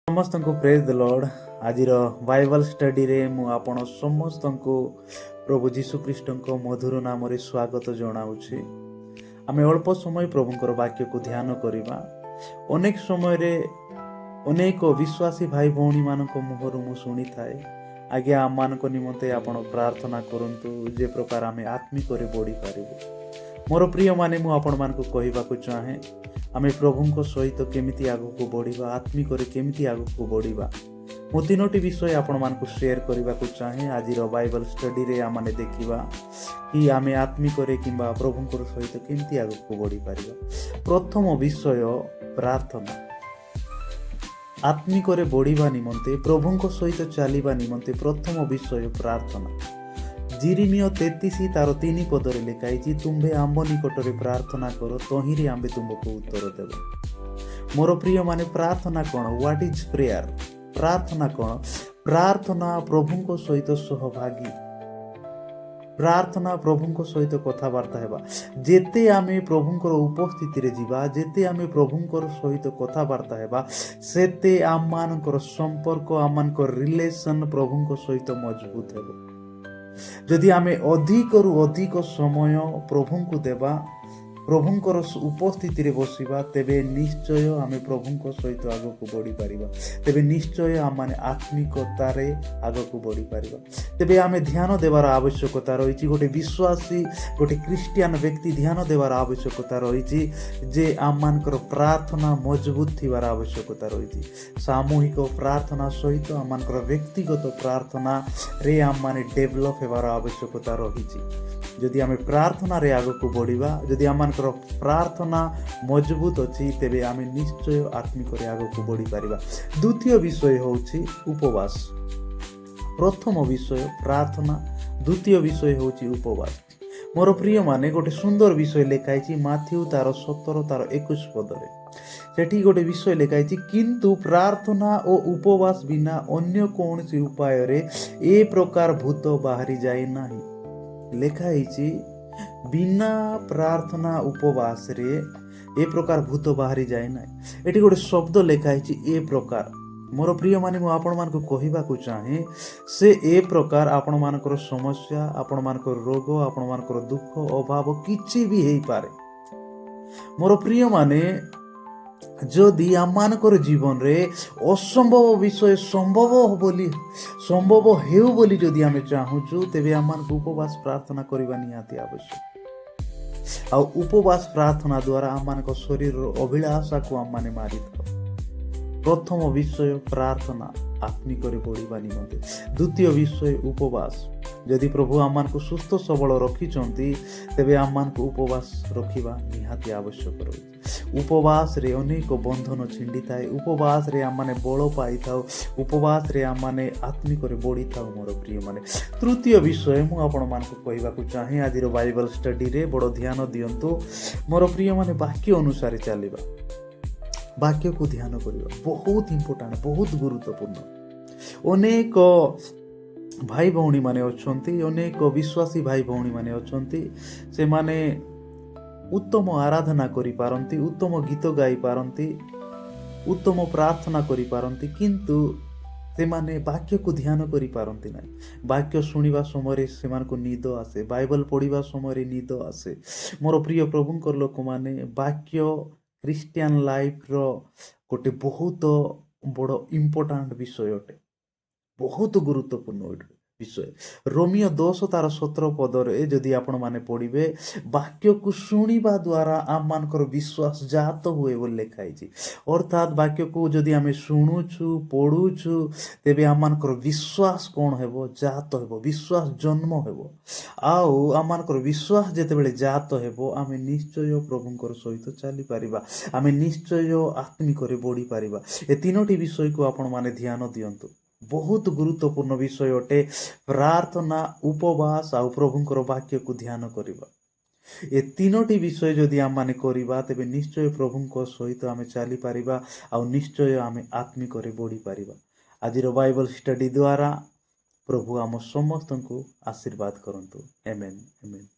समस्त को praise the Lord. आज बाइबल स्टडी रे मु आपण समस्त को प्रभु जीशु ख्रीष्ट को मधुर नाम रे स्वागत जनाऊँगी। आम अल्प समय प्रभुंकर वाक्य को ध्यान करवा। अनेक समय रे अनेक विश्वासी भाई भौणी मान मुहर मु शुणी थाए आज्ञा आम मान निमंते आपण प्रार्थना करंतु जे प्रकार आम आत्मिक बढ़ी पारिबु। मोर प्रिय माने मु आपण मान को कहवाक चाहे आम प्रभु सहित केमिति आगक बढ़ा आत्मिक केमिति आगक बढ़ा मु तीनोटी विषय आपण मान को शेयर करने को चाहे। आज बाइबल स्टडी रे आमे देखा कि आम आत्मिक किंबा प्रभुंकर सहित केमिति आगक बढ़ी पारिबा। प्रथम विषय प्रार्थना। आत्मिक बढ़िबा निमंते प्रभुंक सहित चलिबा निमंते प्रथम विषय प्रार्थना। जिरिमिय 33 तार 3 पदरे लिखाई तुम्भे आंब निकटरे प्रार्थना करो तहिरे आंबे तुमको उत्तर देव। मोर प्रिय माने प्रार्थना कौन? What is prayer? प्रार्थना कौन? प्रार्थना प्रभुंक सहित सहभागी। प्रार्थना प्रभुंक सहित कथबार्ता हेबा। जेते आमे प्रभुंकर उपस्थिति रे जीवा, जेते आमे प्रभुंकर सहित कथबार्ता हेबा, सेते आमानकर संपर्क आमानकर रिलेशन प्रभुंक सहित मजबूत हेबो। जदि आमे अधिक रु अधिक समय प्रभु को देवा, प्रभुंकर उपस्थिति रे बसिबा, तेबे निश्चय आमे प्रभुंक सहित आगक बढ़ी पारिबा। तेबे निश्चय आम माने आत्मिकतार आगक बढ़ी पारिबा। तेबे आमे ध्यान देवार आवश्यकता रही। गोटे विश्वासी गोटे क्रिस्टियन व्यक्ति ध्यान देवार आवश्यकता रही जे आम मानकर प्रार्थना मजबूत थिबार आवश्यकता रही। सामूहिक प्रार्थना सहित आम मानकर व्यक्तिगत प्रार्थना रे आम माने डेभलप हेबार आवश्यकता रही। जदि आम प्रार्थना रे आगक बढ़िबा, जदि आम प्रार्थना मजबूत अच्छी, तेबे आम निश्चय आत्मिक आगक बढ़ी पारिबा। द्वितीय विषय होउछि उपवास। प्रथम विषय प्रार्थना, द्वितीय विषय होउछि उपवास। मोर प्रिय माने गोटे सुंदर विषय लिखाई माथ्यू तार 17 तार 21 पदरे। सेठी गोटे विषय लिखाई किंतु प्रार्थना और उपवास बिना अन्य कौन सी उपाय रे ए प्रकार भूत बाहरी जाए नाही। लिखाई बिना प्रार्थना उपवास रे ए प्रकार भूत बाहरी जाए ना। एटी गोटे शब्द लिखाई ए प्रकार। मोर प्रिय माने मु आपण मान को कहबा को चाहे से ए प्रकार आपण मानकर समस्या, आपण मानकर रोग, आपण मानकर दुख अभाव किछि भी हेई पारे। मोर प्रिय माने जदि आमानकर जीवन रे असंभव विषय संभव हेउ बोली जदि आमे चाहूचु, तेबे आमान उपवास प्रार्थना करबा निहाती आवश्यक। आ उपवास प्रार्थना द्वारा आमानक शरीर अभिलाषा को आम माने मारी थाउ। प्रथम विषय प्रार्थना आत्मिक बढ़िबा निमंते। द्वितीय विषय उपवास। जदि प्रभु आमान को सुस्थ सबल रखिचंती, तेबे आमान को उपवास रखिबा निहाती आवश्यक रही। उपवास रे अनेक बंधन छिंडी थाए। उपवास रे आम माने बल पाई थाउ। उपवास रे आम माने आत्मिक बढ़ी थाउ। मोर प्रिय माने तृतीय विषय मु आपण मान को कहबा को चाहे। आज बाइबल स्टडी रे बड़ ध्यान दियंतु। मोर प्रिय माने वाक्य अनुसार चलिबा, वाक्य को ध्यान करबा बहुत इंपोर्टेंट, बहुत गुरुत्वपूर्ण। अनेक भाई भौणी माने अछंती, अनेक विश्वासी भाई भौणी माने अछंती, से माने उत्तम आराधना करि पारंती, उत्तम गीत गाई पारंती, उत्तम प्रार्थना करि पारंती, किंतु से माने वाक्य को ध्यान करि पारंती नाही। वाक्य सुनिबा समय से मान को नींद आसे, बाइबल पढ़िबा समय नींद आसे। मोर प्रिय प्रभुंकर लोक माने वाक्य क्रिस्टियन लाइफ रो गोटे बहुत बड़ इंपोर्टेंट विषय अटे, बहुत गुरुत्वपूर्ण विषय। रोमियो 10 तार 17 पदरे जदि आपण माने पढ़िबे, वाक्य को सुनिबा द्वारा आम मानकर विश्वास जात हुए बोली लिखाई। अर्थात वाक्य को जदि आमे शुणुछु पढ़ुछु, तेबे आम मानकर विश्वास कौन हेबो? जात हेबो, विश्वास जन्म हेबो। आउ आम मानकर विश्वास जेतेबेले जात हेबो, आमे निश्चय प्रभुंकर सहित चली पारिबा, आमे निश्चय आत्मिक बढ़ी पारिबा। ए तीनोटी विषय को आपण माने ध्यान दियंतु। बहुत गुरुत्वपूर्ण विषय अटे प्रार्थना, उपवास आ प्रभुंकर वाक्य को ध्यान करिबा। ए तीनोटी विषय जदि आम माने करिबा, तेबे निश्चय प्रभुंक सहित आमे चली पारिबा आ निश्चय आमे आत्मिक बढ़ी पारिबा। आज बाइबल स्टडी द्वारा प्रभु आम समस्त को आशीर्वाद करंतु। आमेन, आमेन।